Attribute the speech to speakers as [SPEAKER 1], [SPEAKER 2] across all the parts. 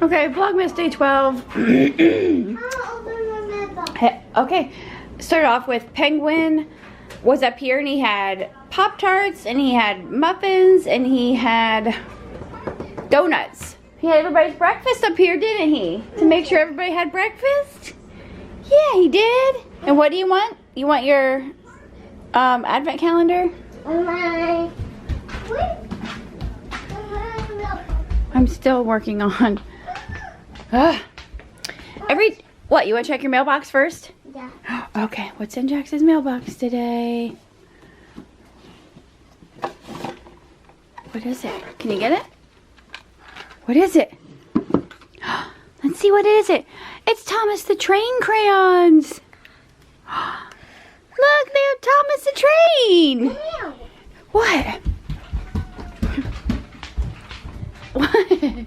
[SPEAKER 1] Okay, Vlogmas Day 12. Okay, start off with Penguin was up here and he had Pop-Tarts and he had muffins and he had donuts. He had everybody's breakfast up here, didn't he? To make sure everybody had breakfast? Yeah, he did. And what do you want? You want your advent calendar? I'm still working on. What? You want to check your mailbox first?
[SPEAKER 2] Yeah.
[SPEAKER 1] Okay. What's in Jax's mailbox today? What is it? Can you get it? What is it? Let's see. What is it? It's Thomas the Train crayons. Look, they're Thomas the Train. What? What?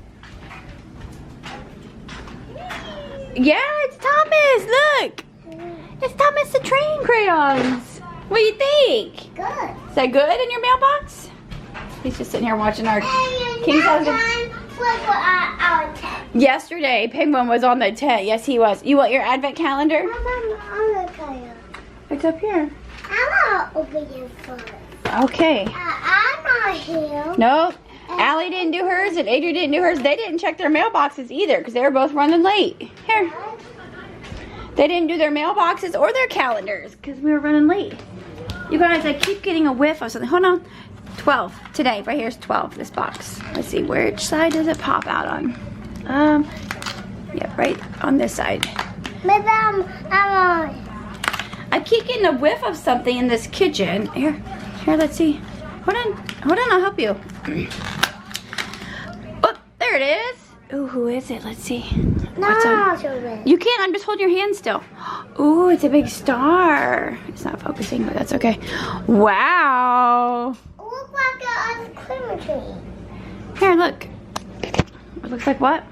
[SPEAKER 1] Yeah, it's Thomas. Look. It's Thomas the Train crayons. What do you think?
[SPEAKER 2] Good.
[SPEAKER 1] Is that good in your mailbox? He's just sitting here watching our King's Husband. Yesterday, Penguin was on the tent. Yes, he was. You want your advent calendar? It's up here.
[SPEAKER 2] I want to open it first.
[SPEAKER 1] Okay.
[SPEAKER 2] I'm not here.
[SPEAKER 1] Nope. Allie didn't do hers and Adrian didn't do hers. They didn't check their mailboxes either because they were both running late. Here. They didn't do their mailboxes or their calendars because we were running late. You guys, I keep getting a whiff of something. Hold on. 12. Today. Right here's 12, this box. Let's see. Which side does it pop out on? Yeah, right on this side.
[SPEAKER 2] Maybe I'm on.
[SPEAKER 1] I keep getting a whiff of something in this kitchen. Here, let's see. Hold on, I'll help you. Oh, there it is. Ooh, who is it? Let's see.
[SPEAKER 2] No,
[SPEAKER 1] you can't, I'm just holding your hand still. Ooh, it's a big star. It's not focusing, but that's okay. Wow.
[SPEAKER 2] It looks like a Christmas tree.
[SPEAKER 1] Here, look. It looks like what?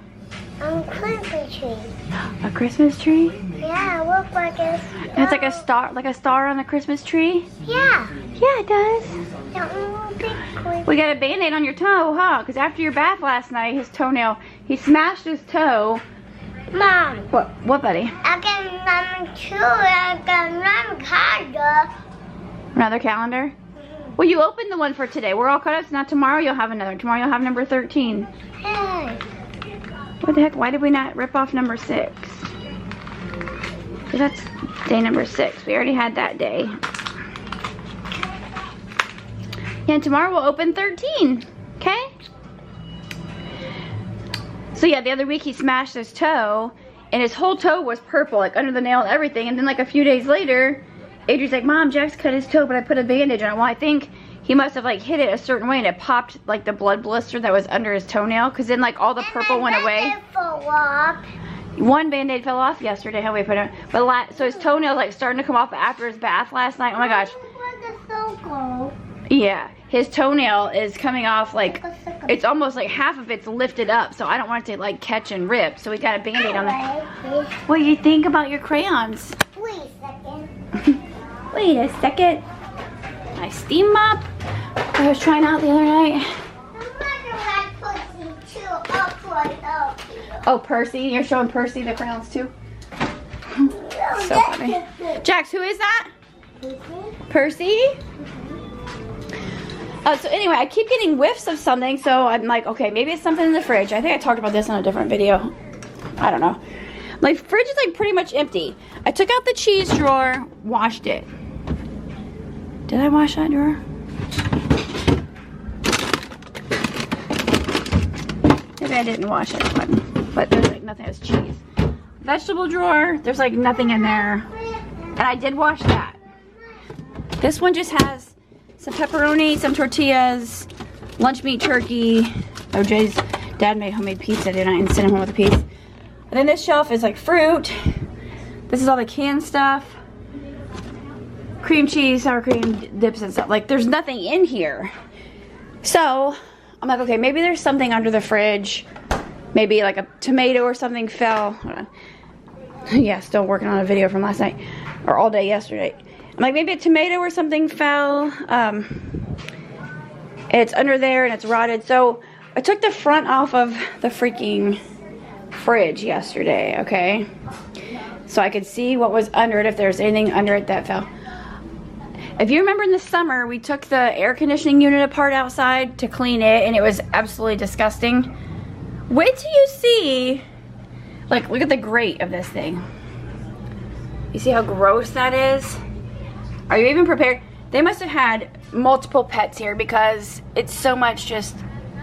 [SPEAKER 2] A Christmas tree.
[SPEAKER 1] A Christmas tree?
[SPEAKER 2] Yeah, it looks like a star.
[SPEAKER 1] It's like a star on a Christmas tree?
[SPEAKER 2] Yeah.
[SPEAKER 1] Yeah, it does.
[SPEAKER 2] Yeah,
[SPEAKER 1] We got a band-aid on your toe, huh? Because after your bath last night, his toenail, he smashed his toe.
[SPEAKER 2] Mom.
[SPEAKER 1] What, buddy?
[SPEAKER 2] I got number 2. I got another calendar.
[SPEAKER 1] Another calendar? Well, you opened the one for today. We're all caught up. So now tomorrow you'll have another. Tomorrow you'll have number 13.
[SPEAKER 2] Hey.
[SPEAKER 1] What the heck? Why did we not rip off number 6? So that's day number 6. We already had that day. Yeah, and tomorrow we'll open 13. Okay? So yeah, the other week he smashed his toe, and his whole toe was purple, like under the nail and everything. And then like a few days later, Adrian's like, Mom, Jax cut his toe, but I put a bandage on it. Well, I think he must have like hit it a certain way and it popped like the blood blister that was under his toenail, because then like all the purple went away. One band-aid fell off yesterday. How we put it, but so his toenail like starting to come off after his bath last night. Oh my gosh. Yeah, his toenail is coming off like it's almost like half of it's lifted up, so I don't want it to like catch and rip. So we got a band-aid on that. What do you think about your crayons?
[SPEAKER 2] Wait a second.
[SPEAKER 1] Wait a second. My steam mop I was trying out the other night. Oh, Percy. You're showing Percy the crayons too? So funny. Jax, who is that? Percy? So anyway, I keep getting whiffs of something, so I'm like, okay, maybe it's something in the fridge. I think I talked about this on a different video. I don't know. My fridge is like pretty much empty. I took out the cheese drawer, washed it. Did I wash that drawer? Maybe I didn't wash it, but there's like nothing as cheese. Vegetable drawer, there's like nothing in there. And I did wash that. This one just has some pepperoni, some tortillas, lunch meat turkey. OJ's dad made homemade pizza tonight and sent him home with a piece. And then this shelf is like fruit. This is all the canned stuff. Cream cheese, sour cream, dips and stuff. Like there's nothing in here. So I'm like, okay, maybe there's something under the fridge. Maybe like a tomato or something fell. Hold on. Yeah, still working on a video from last night. Or all day yesterday. I'm like, maybe a tomato or something fell. It's under there and it's rotted. So I took the front off of the freaking fridge yesterday, okay? So I could see what was under it, if there's anything under it that fell. If you remember in the summer, we took the air conditioning unit apart outside to clean it, and it was absolutely disgusting. Wait till you see, like, look at the grate of this thing. You see how gross that is? Are you even prepared? They must have had multiple pets here because it's so much just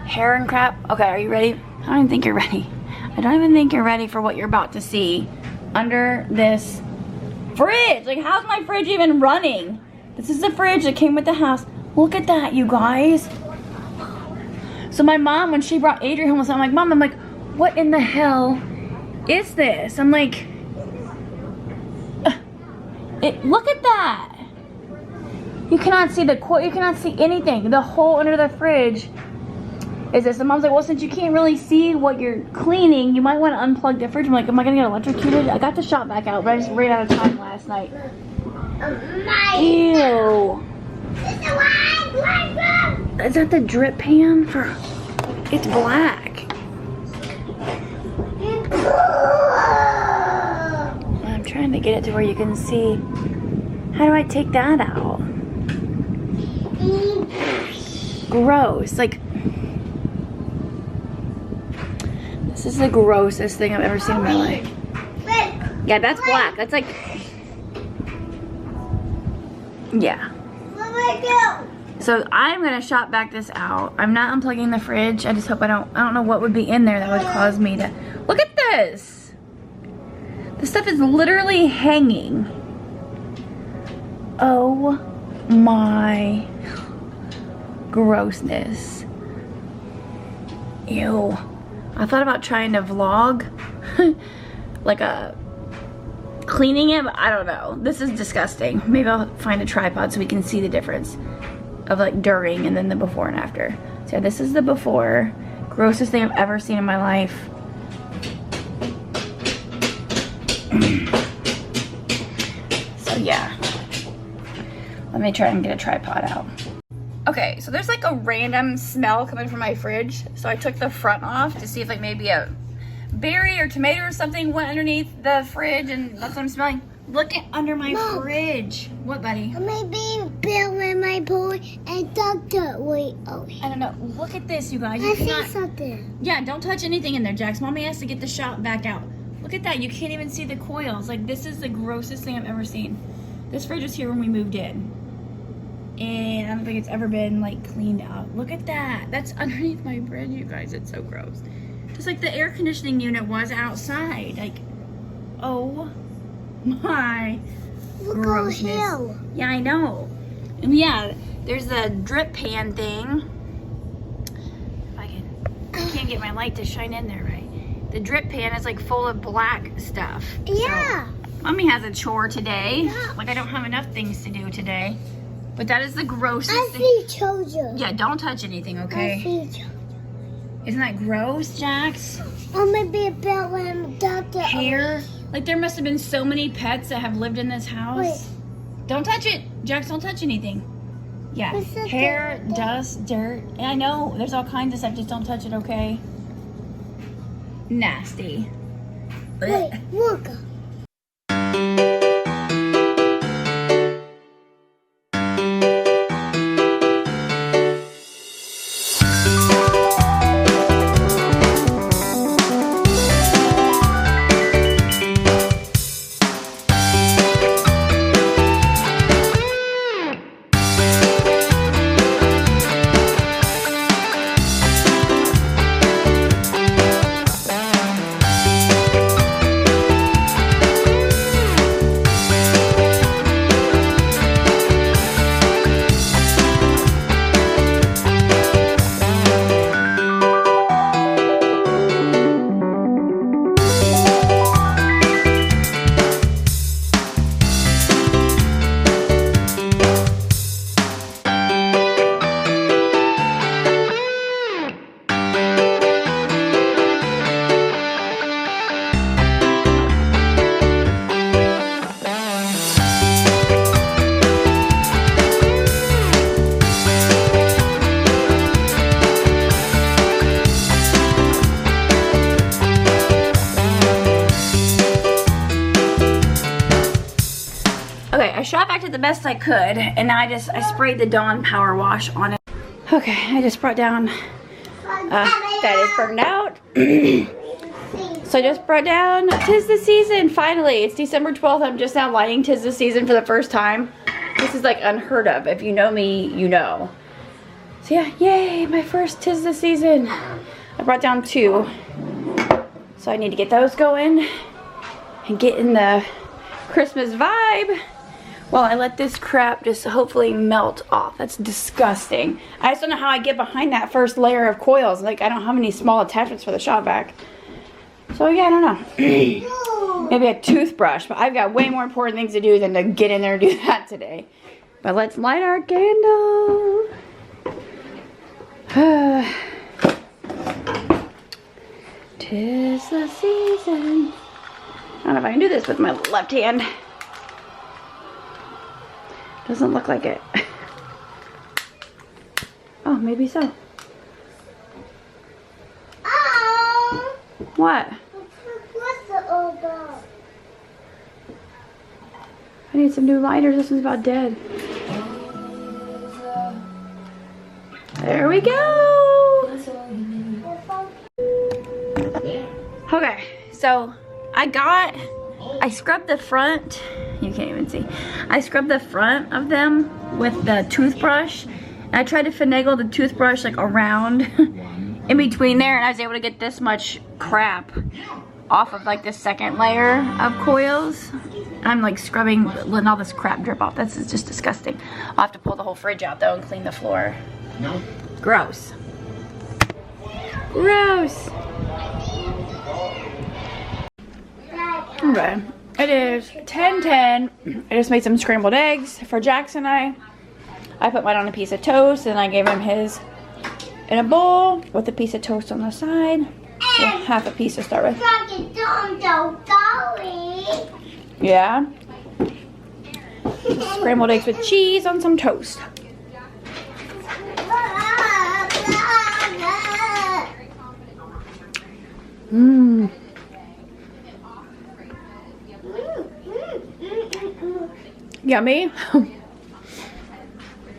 [SPEAKER 1] hair and crap. Okay, are you ready? I don't even think you're ready. I don't even think you're ready for what you're about to see under this fridge. Like, how's my fridge even running? This is the fridge that came with the house. Look at that, you guys. So my mom, when she brought Adrian home, I'm like, Mom, I'm like, what in the hell is this? I'm like, look at that. You cannot see the coil, you cannot see anything. The hole under the fridge is this. And Mom's like, well, since you can't really see what you're cleaning, you might want to unplug the fridge. I'm like, am I gonna get electrocuted? I got the shop back out, but I just ran out of time last night. Ew. Is that the drip pan for? It's black. I'm trying to get it to where you can see. How do I take that out? Gross. Like, this is the grossest thing I've ever seen in my life. Yeah, that's black. That's like, yeah. So I'm gonna shop back this out. I'm not unplugging the fridge. I just hope I don't know what would be in there that would cause me to, look at this. This stuff is literally hanging. Oh my grossness. Ew. I thought about trying to vlog like a cleaning it, but I don't know. This is disgusting. Maybe I'll find a tripod so we can see the difference of like during and then the before and after. So yeah, this is the before. Grossest thing I've ever seen in my life. So yeah. Let me try and get a tripod out. Okay, so there's like a random smell coming from my fridge. So I took the front off to see if like maybe a berry or tomato or something went underneath the fridge, and that's what I'm smelling. Look at under my fridge. What, buddy?
[SPEAKER 2] Maybe Bill and my boy and Doctor. Wait, oh.
[SPEAKER 1] I don't know. Look at this, you guys.
[SPEAKER 2] I see something.
[SPEAKER 1] Yeah, don't touch anything in there, Jax. Mommy has to get the shop back out. Look at that. You can't even see the coils. Like, this is the grossest thing I've ever seen. This fridge was here when we moved in. And I don't think it's ever been, like, cleaned out. Look at that. That's underneath my fridge, you guys. It's so gross. Just like the air conditioning unit was outside. Like, oh my grossness. Yeah, I know. And yeah, there's the drip pan thing. If I can't get my light to shine in there right. The drip pan is like full of black stuff.
[SPEAKER 2] Yeah.
[SPEAKER 1] So, Mommy has a chore today. Yeah. Like, I don't have enough things to do today. But that is the grossest thing.
[SPEAKER 2] I see children.
[SPEAKER 1] Yeah, don't touch anything, okay?
[SPEAKER 2] I see children.
[SPEAKER 1] Isn't that gross, Jax?
[SPEAKER 2] Or maybe a Bill and Doctor.
[SPEAKER 1] Hair. Like, there must have been so many pets that have lived in this house.
[SPEAKER 2] Wait.
[SPEAKER 1] Don't touch it. Jax, don't touch anything. Yeah. Hair, dust, dirt. And I know there's all kinds of stuff. Just don't touch it, okay? Nasty.
[SPEAKER 2] Wait, look.
[SPEAKER 1] the best I could, and now I sprayed the Dawn Power Wash on it. Okay, I just brought down, that is burned out. So I just brought down 'Tis the Season, finally. It's December 12th, I'm just now lighting 'Tis the Season for the first time. This is like unheard of. If you know me, you know. So yeah, yay, my first 'Tis the Season. I brought down 2. So I need to get those going and get in the Christmas vibe while I let this crap just hopefully melt off. That's disgusting. I just don't know how I get behind that first layer of coils. Like, I don't have any small attachments for the shop vac. So yeah, I don't know. Maybe a toothbrush, but I've got way more important things to do than to get in there and do that today. But let's light our candle. 'Tis the season. I don't know if I can do this with my left hand. Doesn't look like it. Oh, maybe so.
[SPEAKER 2] Oh!
[SPEAKER 1] What?
[SPEAKER 2] What's it all about?
[SPEAKER 1] I need some new lighters. This one's about dead. There we go. Okay, so I scrubbed the front. You can't even see. I scrubbed the front of them with the toothbrush. And I tried to finagle the toothbrush like around in between there, and I was able to get this much crap off of like the second layer of coils. I'm like scrubbing, letting all this crap drip off. That's just disgusting. I'll have to pull the whole fridge out though and clean the floor. No. Gross. Gross. Okay. It is 10:10. I just made some scrambled eggs for Jackson and I put mine on a piece of toast and I gave him his in a bowl with a piece of toast on the side. Well, half a piece to start with. Yeah. Scrambled eggs with cheese on some toast. Mmm. Yummy.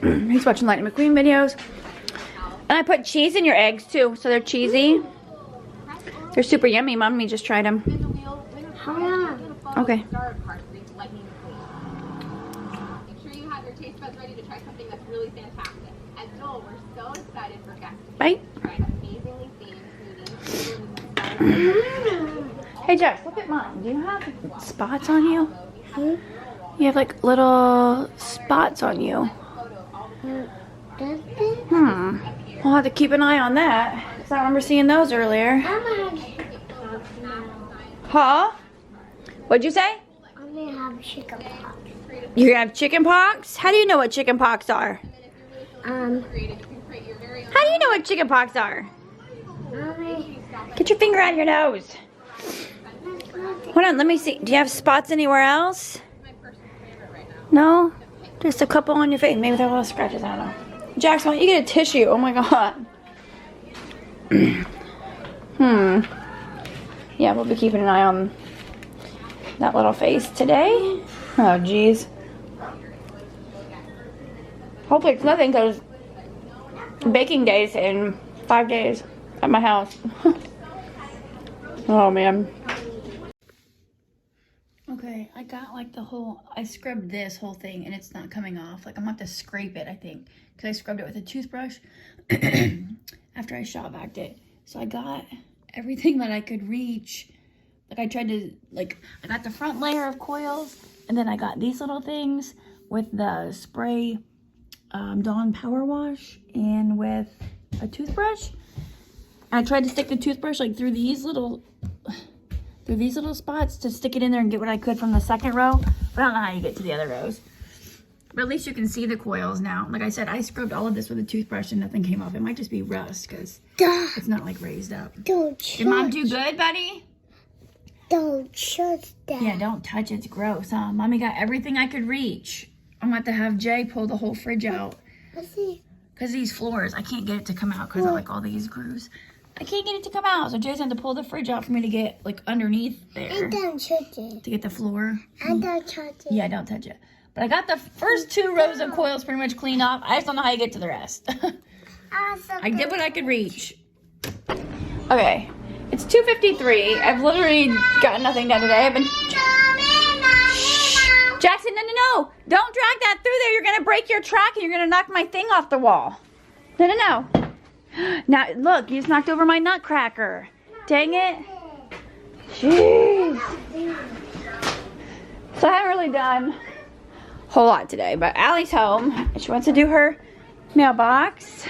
[SPEAKER 1] He's watching Lightning McQueen videos. And I put cheese in your eggs too, so they're cheesy. They're super yummy. Mommy just tried them. Okay.
[SPEAKER 3] Make sure you have your taste buds ready to try something that's really fantastic. At Dole, we're so excited for guests
[SPEAKER 1] Bye.
[SPEAKER 3] to try amazingly themed smoothies.
[SPEAKER 1] Hey Jax, look at mine. Do you have spots on you? You have like little spots on you. We'll have to keep an eye on that. Because I remember seeing those earlier. Huh? What'd you say?
[SPEAKER 2] I'm gonna have chicken pox.
[SPEAKER 1] You're gonna have chicken pox? How do you know what chicken pox are?
[SPEAKER 2] Um,
[SPEAKER 1] How do you know what chicken pox are?
[SPEAKER 2] Mommy.
[SPEAKER 1] Get your finger out of your nose. Hold on, let me see. Do you have spots anywhere else? No? Just a couple on your face. Maybe they're little scratches. I don't know. Jackson, why don't you get a tissue? Oh my god. Yeah, we'll be keeping an eye on that little face today. Oh, jeez. Hopefully it's nothing because baking day's in 5 days at my house. Oh, man. Okay, I got like I scrubbed this whole thing and it's not coming off. Like I'm gonna have to scrape it, I think, because I scrubbed it with a toothbrush after I shop vacced it. So I got everything that I could reach. Like I tried to, I got the front layer of coils and then I got these little things with the spray Dawn Power Wash and with a toothbrush. I tried to stick the toothbrush like through these little spots to stick it in there and get what I could from the second row. But I don't know how you get to the other rows. But at least you can see the coils now. Like I said, I scrubbed all of this with a toothbrush and nothing came off. It might just be rust because it's not like raised up.
[SPEAKER 2] Don't
[SPEAKER 1] Did Mom do good, buddy?
[SPEAKER 2] Don't touch that.
[SPEAKER 1] Yeah, don't touch it. It's gross, huh? Mommy got everything I could reach. I'm going to have Jay pull the whole fridge out.
[SPEAKER 2] Let's see.
[SPEAKER 1] Because these floors, I can't get it to come out because of like all these grooves. I can't get it to come out, so Jay's had to pull the fridge out for me to get like underneath there.
[SPEAKER 2] I don't touch it.
[SPEAKER 1] To get the floor.
[SPEAKER 2] I don't touch it.
[SPEAKER 1] Yeah, don't touch it. But I got the first 2 rows of coils pretty much cleaned off. I just don't know how you get to the rest. I did what I could reach. Okay, it's 2:53. I've literally gotten nothing done today. I've been... Shh. Jackson, no. Don't drag that through there. You're going to break your track and you're going to knock my thing off the wall. No. Now, look, you just knocked over my nutcracker. Dang it. Jeez. So I haven't really done a whole lot today, but Allie's home. She wants to do her mailbox.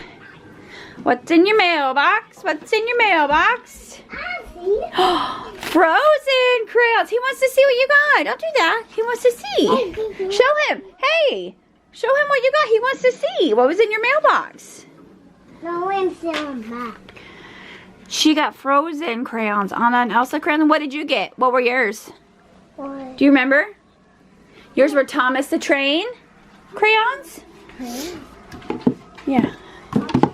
[SPEAKER 1] What's in your mailbox? What's in your mailbox? Frozen crayons. He wants to see what you got. Don't do that. He wants to see. Show him. Hey, show him what you got. He wants to see what was in your mailbox.
[SPEAKER 2] No one's on that.
[SPEAKER 1] She got Frozen crayons. Anna and Elsa crayons. What did you get? What were yours?
[SPEAKER 2] What?
[SPEAKER 1] Do you remember? Yours were Thomas the Train crayons? Yeah.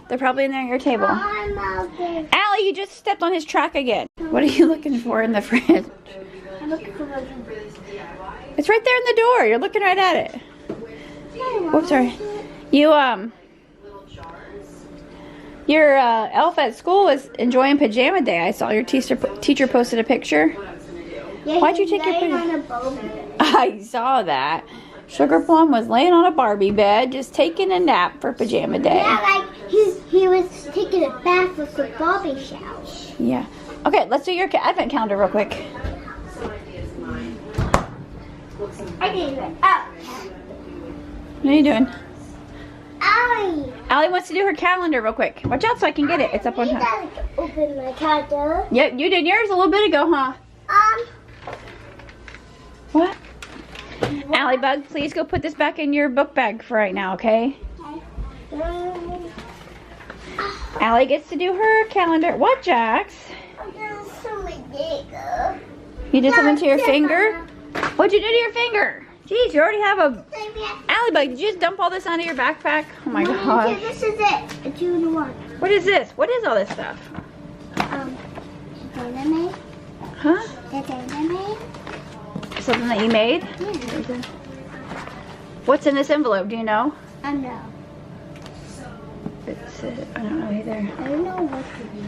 [SPEAKER 1] They're probably in there on your table. Allie, you just stepped on his track again. What are you looking for in the fridge?
[SPEAKER 2] I'm looking for my...
[SPEAKER 1] It's right there in the door. You're looking right at it. Oops, sorry. Your elf at school was enjoying pajama day. I saw your teacher posted a picture.
[SPEAKER 2] Yeah,
[SPEAKER 1] Why'd you take your
[SPEAKER 2] picture?
[SPEAKER 1] I saw that. Sugar Plum was laying on a Barbie bed, just taking a nap for pajama day.
[SPEAKER 2] Yeah, like he was taking a bath with the Barbie shower.
[SPEAKER 1] Yeah. Okay, let's do your advent calendar real quick.
[SPEAKER 2] I did it. Oh.
[SPEAKER 1] What are you doing?
[SPEAKER 2] Allie.
[SPEAKER 1] Allie wants to do her calendar real quick. Watch out so I can get it. It's up on her.
[SPEAKER 2] I open my calendar.
[SPEAKER 1] Yep, you did yours a little bit ago, huh? What? Allie Bug, please go put this back in your book bag for right now, okay? Allie gets to do her calendar. What, Jax? You did something to your finger? What'd you do to your finger? Jeez, you already have a... Allie Bug, did you just dump all this onto your backpack? Oh my gosh.
[SPEAKER 2] This is it. A 2-in-1.
[SPEAKER 1] What is this? What is all this stuff?
[SPEAKER 2] Dynamite.
[SPEAKER 1] Huh?
[SPEAKER 2] The dynamite.
[SPEAKER 1] Something that you made?
[SPEAKER 2] Yeah.
[SPEAKER 1] What's in this envelope? Do you know?
[SPEAKER 2] I know.
[SPEAKER 1] It's, I don't know either.
[SPEAKER 2] I don't know what to do.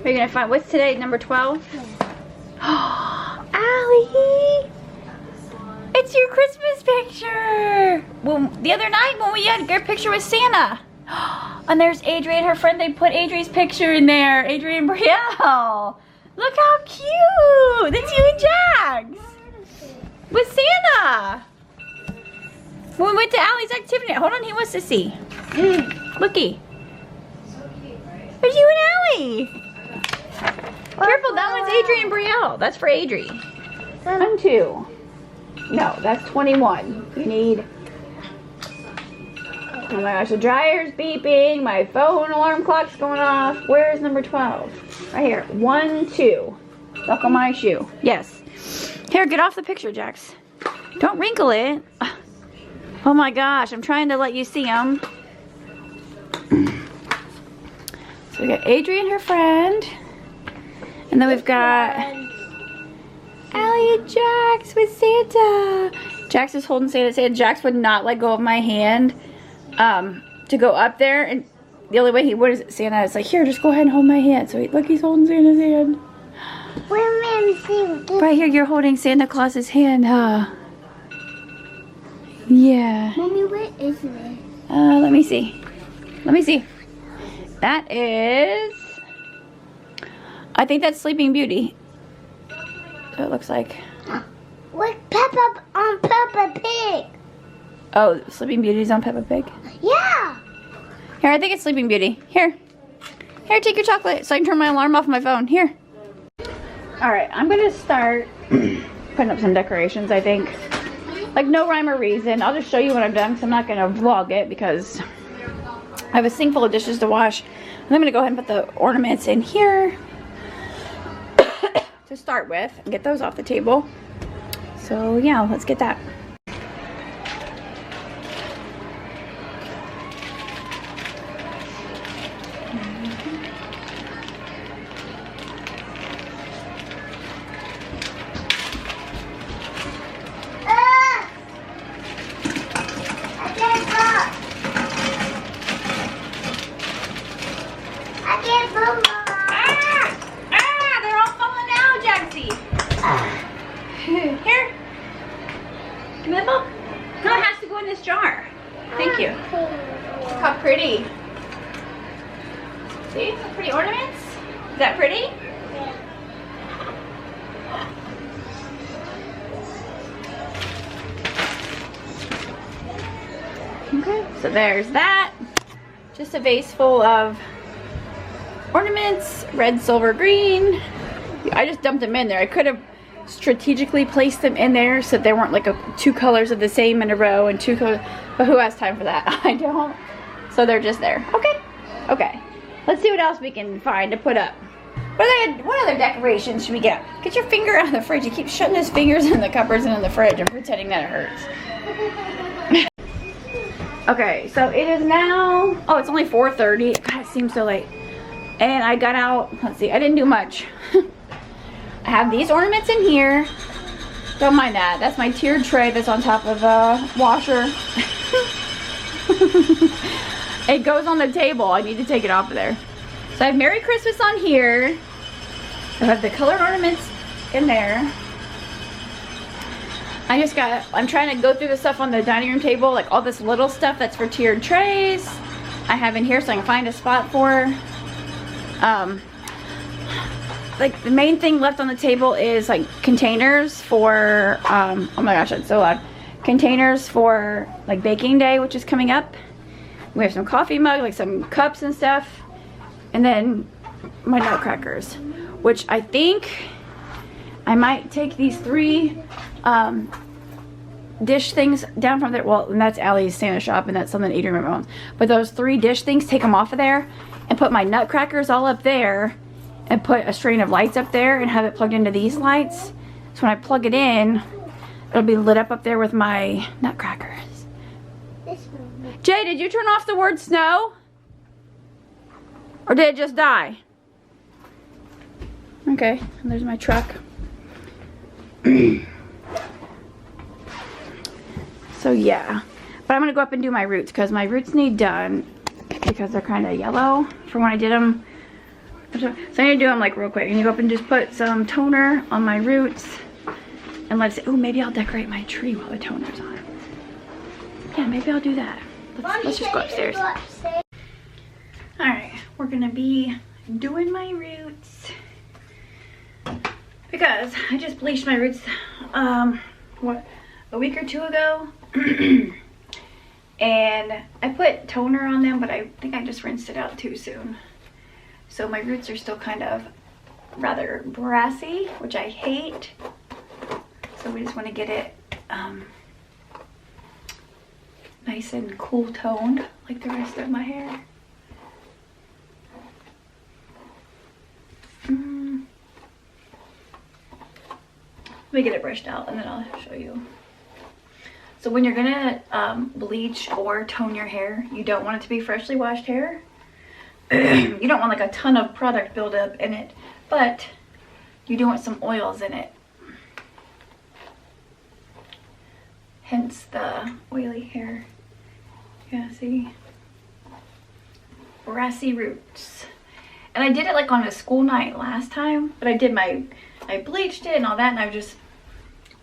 [SPEAKER 1] Are you going to find... What's today? Number 12?
[SPEAKER 2] Yeah.
[SPEAKER 1] Allie! It's your Christmas picture! Well, the other night when we had your picture with Santa. And there's Adrienne and her friend. They put Adrienne's picture in there. Adrienne Brielle. Look how cute! That's you and Jax! With Santa! When we went to Allie's activity. Hold on, he wants to see. Looky. There's you and Allie! Careful, that one's Adrienne Brielle. That's for Adri. 1, 2. No, that's 21. You need... Oh my gosh, the dryer's beeping. My phone alarm clock's going off. Where's number 12? Right here. 1, 2. Buckle my shoe. Yes. Here, get off the picture, Jax. Don't wrinkle it. Oh my gosh, I'm trying to let you see them. So we got Adrienne, her friend. And then we've got Allie and Jax with Santa. Jax is holding Santa. Jax would not let go of my hand to go up there. And the only way he would is Santa is like, here, just go ahead and hold my hand. So look, he's holding Santa's hand. Right here, you're holding Santa Claus's hand, huh? Yeah.
[SPEAKER 2] Mommy, what is this?
[SPEAKER 1] Let me see. Let me see. That is... I think that's Sleeping Beauty. So it looks like.
[SPEAKER 2] What Peppa on Peppa Pig?
[SPEAKER 1] Oh, Sleeping Beauty's on Peppa Pig?
[SPEAKER 2] Yeah.
[SPEAKER 1] Here, I think it's Sleeping Beauty. Here. Here, take your chocolate so I can turn my alarm off my phone. Here. Alright, I'm going to start putting up some decorations, I think. Like, no rhyme or reason. I'll just show you when I'm done because I'm not going to vlog it because I have a sink full of dishes to wash. And I'm going to go ahead and put the ornaments in here to start with and get those off the table. So, yeah, let's get that. how pretty. See, pretty ornaments? Is that pretty? Okay, so there's that. Just a vase full of ornaments, red, silver, green. I just dumped them in there. I could have strategically placed them in there so that they weren't like two colors of the same in a row and two colors, but who has time for that? I don't. So they're just there. Okay. Okay. Let's see what else we can find to put up. What other decorations should we get? Get your finger out of the fridge. You keep shutting his fingers in the cupboards and in the fridge and pretending that it hurts. Okay, so it is now, oh, it's only 4:30. God, it seems so late. And I got out, let's see, I didn't do much. I have these ornaments in here. Don't mind that. That's my tiered tray that's on top of a washer. It goes on the table. I need to take it off of there. So I have Merry Christmas on here. I have the colored ornaments in there. I'm trying to go through the stuff on the dining room table, like all this little stuff that's for tiered trays. I have in here so I can find a spot for. Like the main thing left on the table is like containers for, oh my gosh, that's so loud. Containers for like baking day, which is coming up. We have some coffee mugs, like some cups and stuff. And then my nutcrackers, which I think I might take these 3 dish things down from there. Well, and that's Allie's Santa shop, and that's something Adrian owns. But those 3 dish things, take them off of there and put my nutcrackers all up there and put a string of lights up there and have it plugged into these lights. So when I plug it in, it'll be lit up there with my nutcrackers. Jay, did you turn off the word snow? Or did it just die? Okay, and there's my truck. So yeah, but I'm gonna go up and do my roots because my roots need done because they're kind of yellow from when I did them. So I'm gonna do them like real quick. I'm gonna go up and just put some toner on my roots and let's see. Oh, maybe I'll decorate my tree while the toner's on. Yeah, maybe I'll do that. Let's just go upstairs. Alright, we're gonna be doing my roots because I just bleached my roots a week or 2 ago. And I put toner on them, but I think I just rinsed it out too soon. So my roots are still kind of rather brassy, which I hate. So we just want to get it nice and cool toned like the rest of my hair. Let me get it brushed out and then I'll show you. So when you're gonna bleach or tone your hair, you don't want it to be freshly washed hair. You don't want like a ton of product buildup in it, but you do want some oils in it. Hence the oily hair. Yeah, see? Brassy roots. And I did it like on a school night last time, but I bleached it and all that, and I just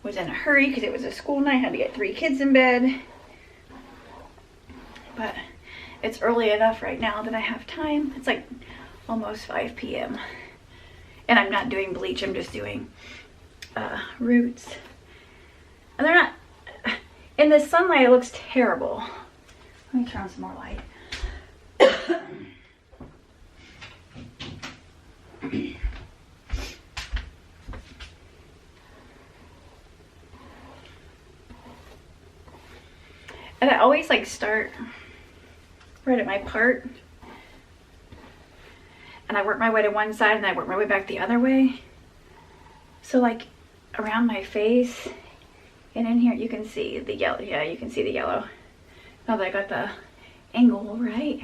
[SPEAKER 1] was in a hurry because it was a school night. I had to get 3 kids in bed. But it's early enough right now that I have time. It's like almost 5 p.m. And I'm not doing bleach, I'm just doing roots. And they're not, in the sunlight it looks terrible. Let me turn on some more light. And I always like start right at my part, and I work my way to one side and I work my way back the other way. So like around my face and in here you can see the yellow. Yeah, you can see the yellow. Now that I got the angle right.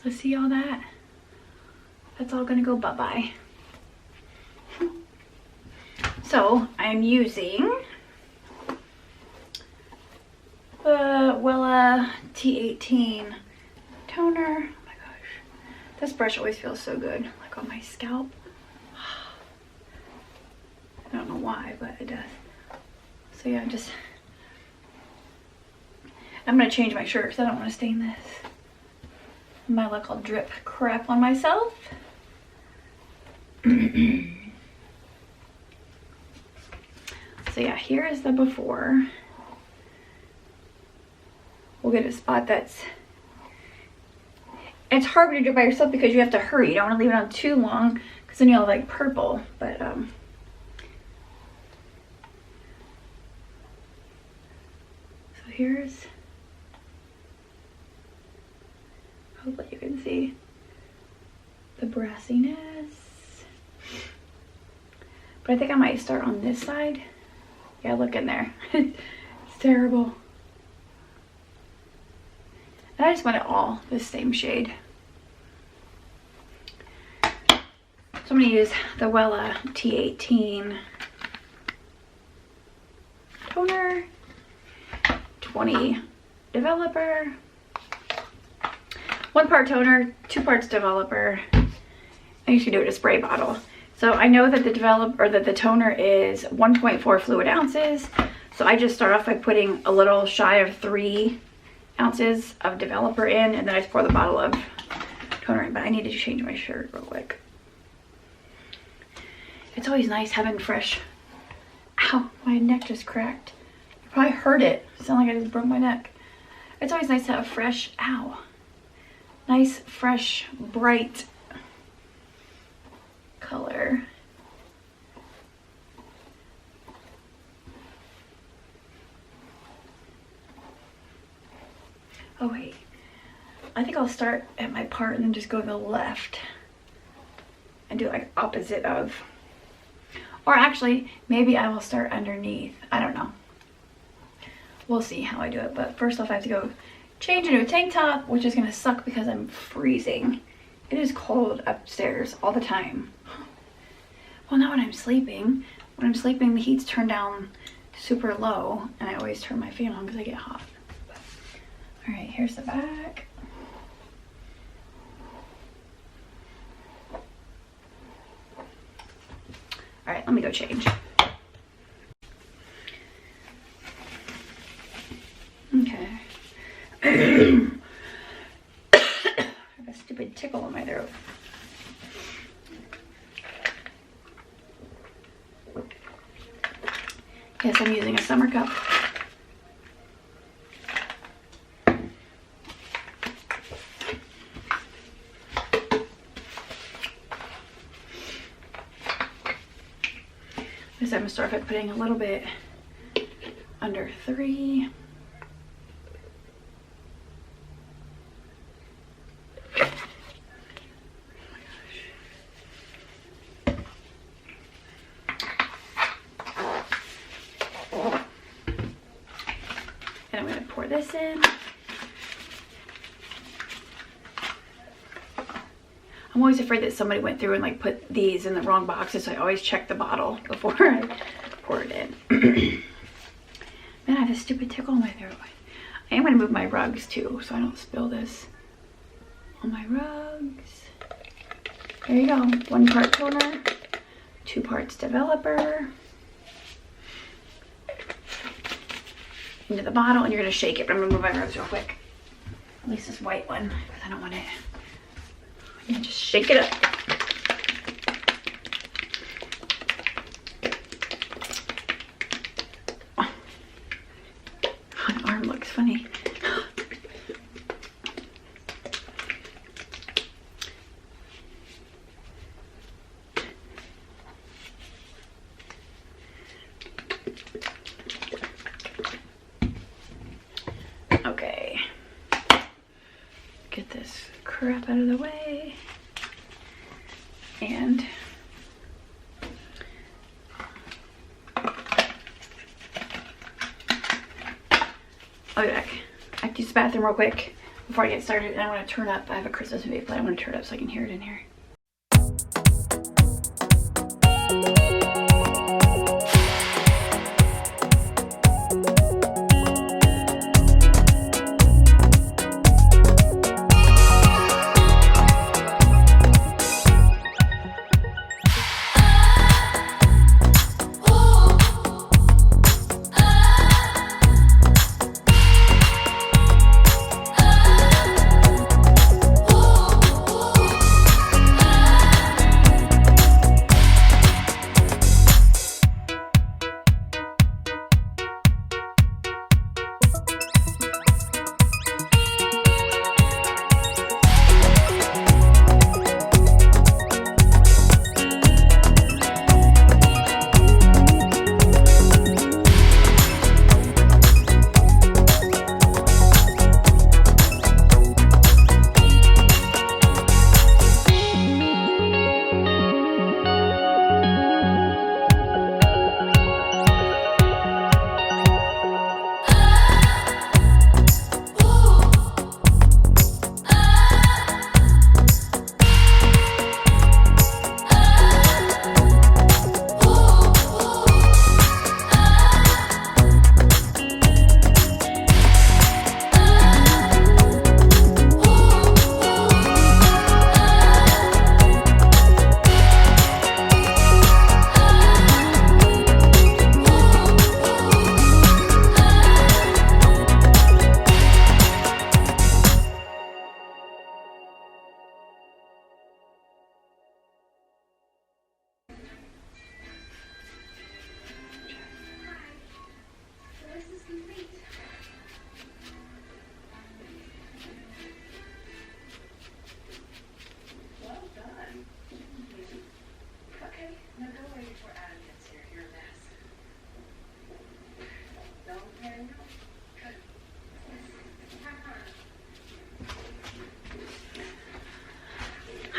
[SPEAKER 1] So see all that? That's all gonna go bye-bye. So I'm using Wella T18 toner. Oh my gosh, this brush always feels so good, like on my scalp. I don't know why, but it does. So yeah, I'm gonna change my shirt because I don't want to stain this. might look all drip crap on myself. So yeah, here is the before. We'll get a spot that's, it's hard to do it by yourself because you have to hurry. You don't want to leave it on too long because then you'll have like purple. But so here's, hopefully you can see the brassiness. But I think I might start on this side. Yeah, look in there. It's terrible. And I just want it all the same shade. So I'm going to use the Wella T18 toner, 20 developer, 1 part toner, 2 parts developer. I usually do it in a spray bottle. So I know that the toner is 1.4 fluid ounces. So I just start off by putting a little shy of 3 ounces of developer in, and then I just pour the bottle of toner in. But I need to change my shirt real quick. It's always nice having fresh. Ow, my neck just cracked. You probably heard it. It sounded like I just broke my neck. It's always nice to have fresh, ow. Nice, fresh, bright color. Oh wait, I think I'll start at my part and then just go to the left and do like opposite of, or actually maybe I will start underneath. I don't know, we'll see how I do it. But first off I have to go change into a tank top, which is gonna suck because I'm freezing. It is cold upstairs all the time. Well, not when I'm sleeping. When I'm sleeping, the heat's turned down super low, and I always turn my fan on because I get hot. All right, here's the back. All right, let me go change. Okay. I have a stupid tickle in my throat. Yes, I'm using a summer cup. This I'm gonna start by putting a little bit under 3. This in. I'm always afraid that somebody went through and like put these in the wrong boxes, so I always check the bottle before I pour it in. Man, I have a stupid tickle in my throat. I am going to move my rugs too, so I don't spill this on my rugs. There you go. 1 part toner, 2 parts developer. Into the bottle, and you're gonna shake it. But I'm gonna move my rugs real quick. At least this white one, because I don't want it. And just shake it up. Oh, my arm looks funny. Okay, get this crap out of the way, and I'll be back. I have to use the bathroom real quick before I get started, and I want to turn up. I have a Christmas movie play. I want to turn it up so I can hear it in here.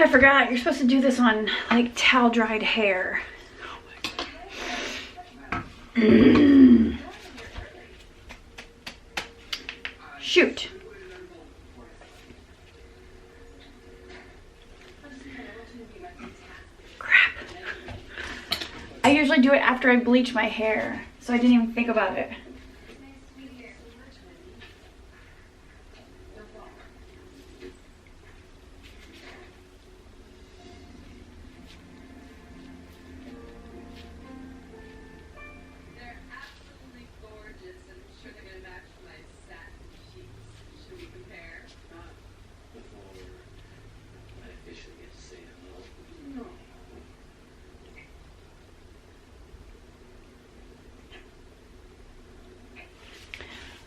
[SPEAKER 1] I forgot, you're supposed to do this on like towel dried hair. Shoot. Crap. I usually do it after I bleach my hair, so I didn't even think about it.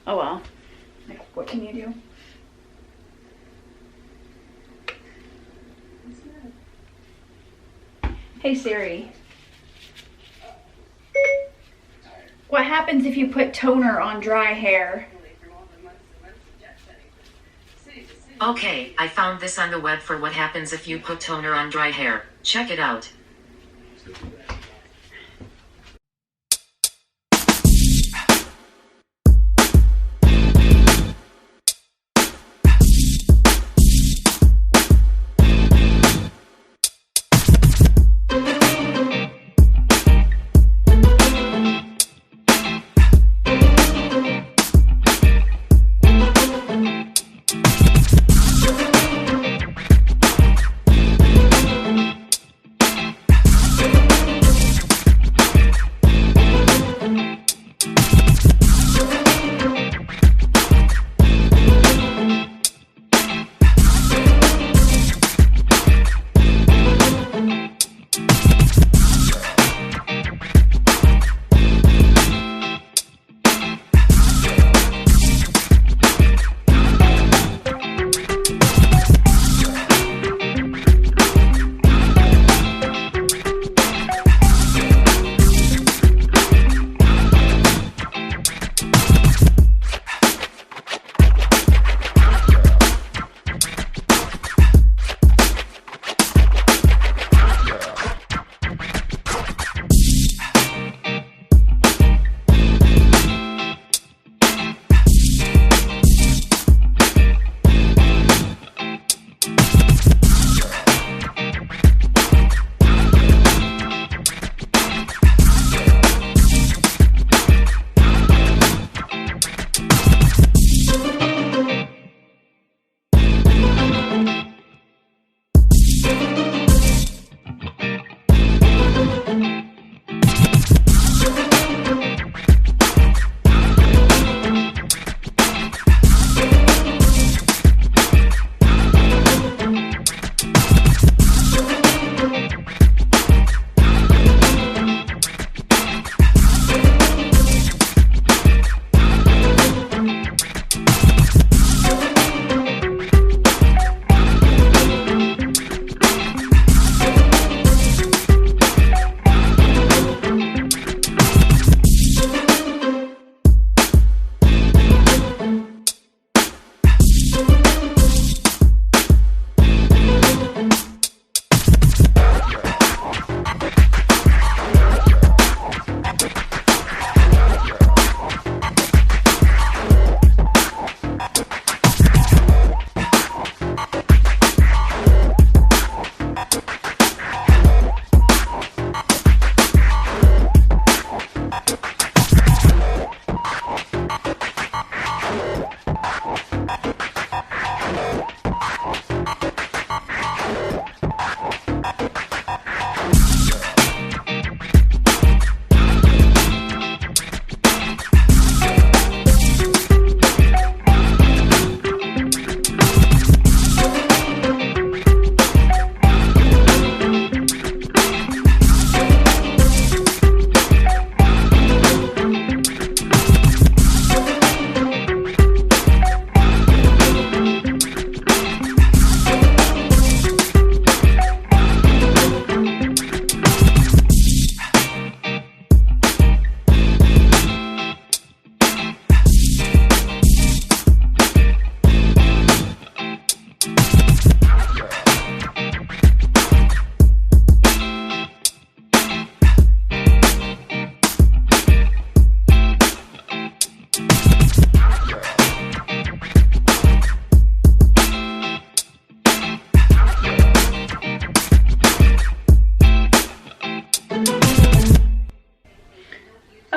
[SPEAKER 1] Oh well, like, what can you do? Hey Siri, what happens if you put toner on dry hair?
[SPEAKER 4] Okay, I found this on the web for what happens if you put toner on dry hair. Check it out.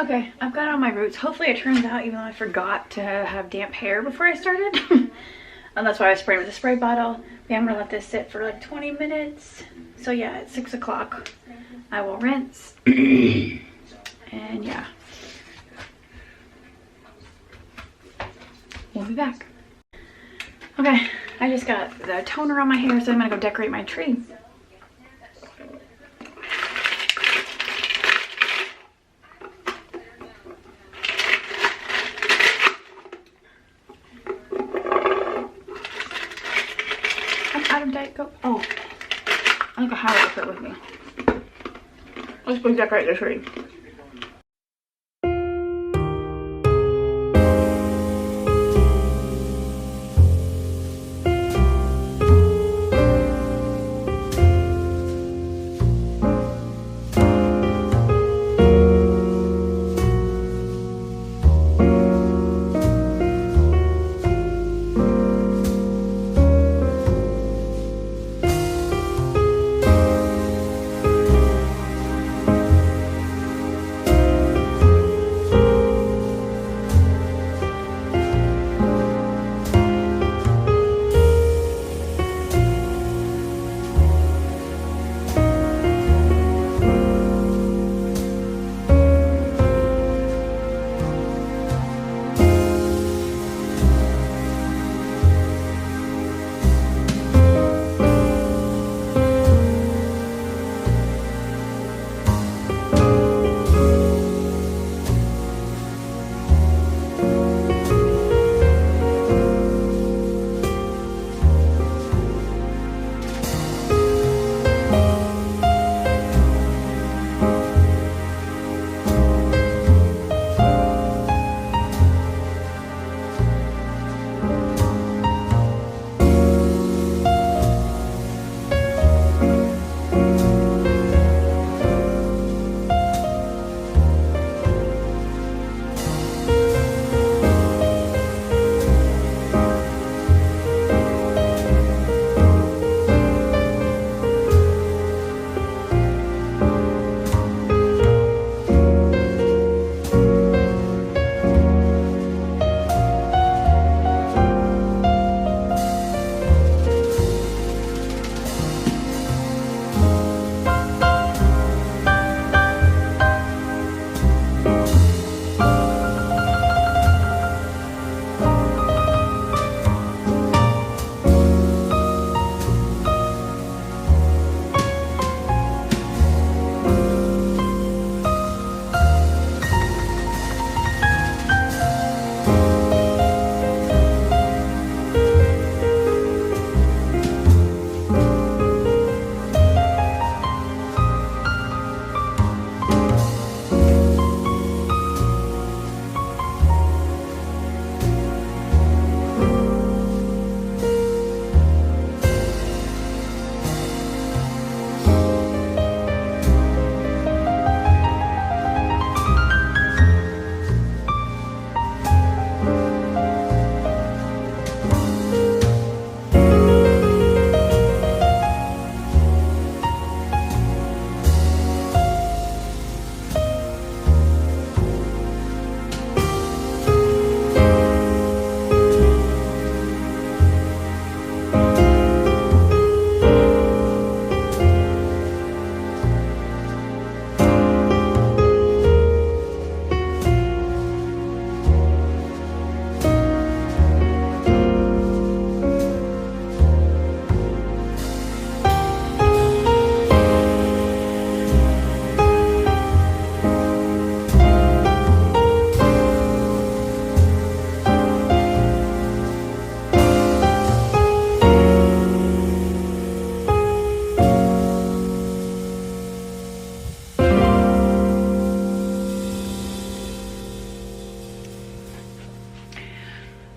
[SPEAKER 1] Okay, I've got all my roots. Hopefully it turns out, even though I forgot to have damp hair before I started. And that's why I sprayed with a spray bottle. Okay, I'm gonna let this sit for like 20 minutes. So yeah, at 6 o'clock, I will rinse. And yeah. We'll be back. Okay, I just got the toner on my hair, so I'm gonna go decorate my tree. I'm out of Diet Coke. Oh, I think I have it with me. Let's go decorate the tree.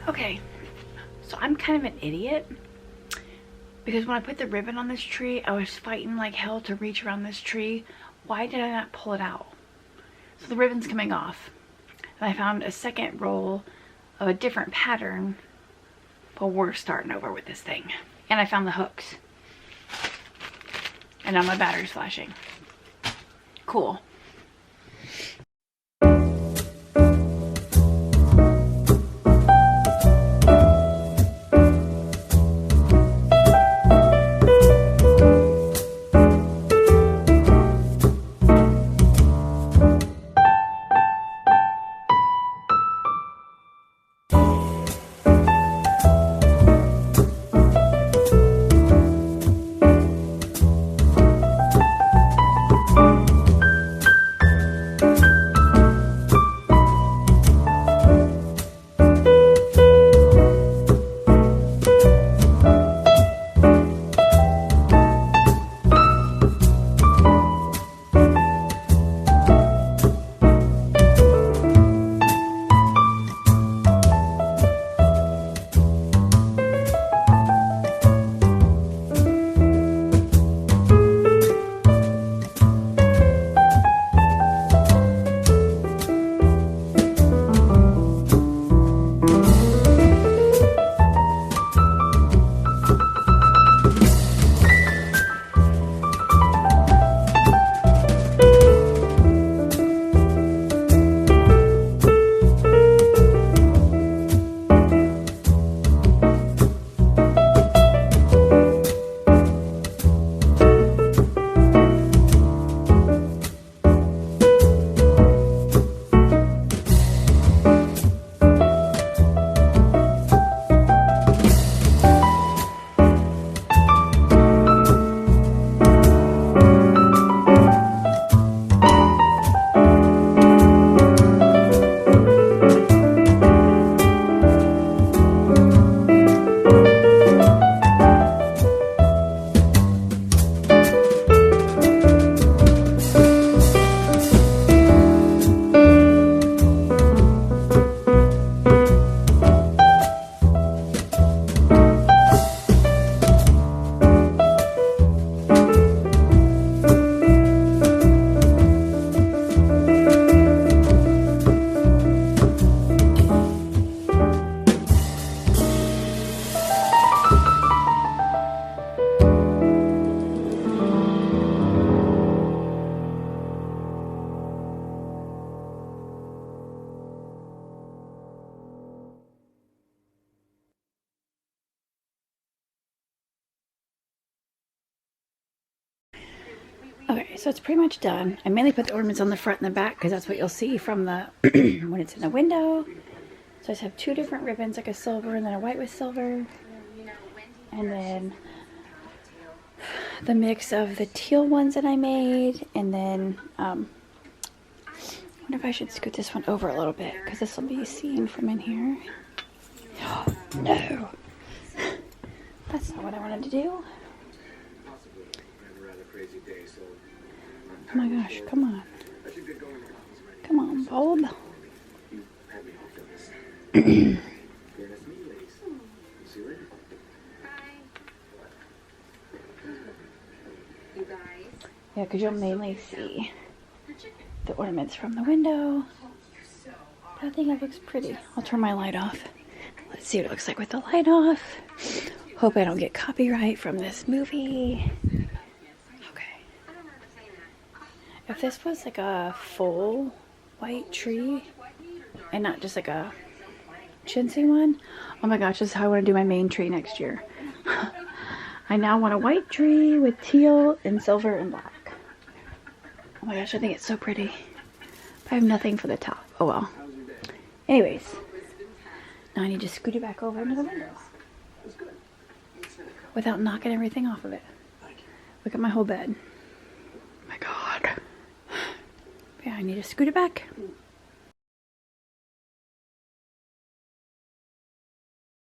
[SPEAKER 1] Okay, so I'm kind of an idiot because when I put the ribbon on this tree, I was fighting like hell to reach around this tree. Why did I not pull it out? So the ribbon's coming off, and I found a second roll of a different pattern, but we're starting over with this thing. And I found the hooks, and now my battery's flashing. Cool. Okay, so it's pretty much done. I mainly put the ornaments on the front and the back because that's what you'll see from the when it's in the window. So I just have two different ribbons, like a silver and then a white with silver. And then the mix of the teal ones that I made. And then, I wonder if I should scoot this one over a little bit because this will be seen from in here. Oh, no. That's not what I wanted to do. Oh my gosh, come on. Come on, bulb. Yeah, because you'll mainly see the ornaments from the window. But I think it looks pretty. I'll turn my light off. Let's see what it looks like with the light off. Hope I don't get copyright from this movie. Okay. If this was like a full white tree and not just like a chintzy one, oh my gosh, this is how I want to do my main tree next year. I now want a white tree with teal and silver and black. Oh my gosh, I think it's so pretty. I have nothing for the top. Oh well. Anyways, now I need to scoot it back over into the window without knocking everything off of it. Look at my whole bed. Oh my God. Yeah, I need to scoot it back.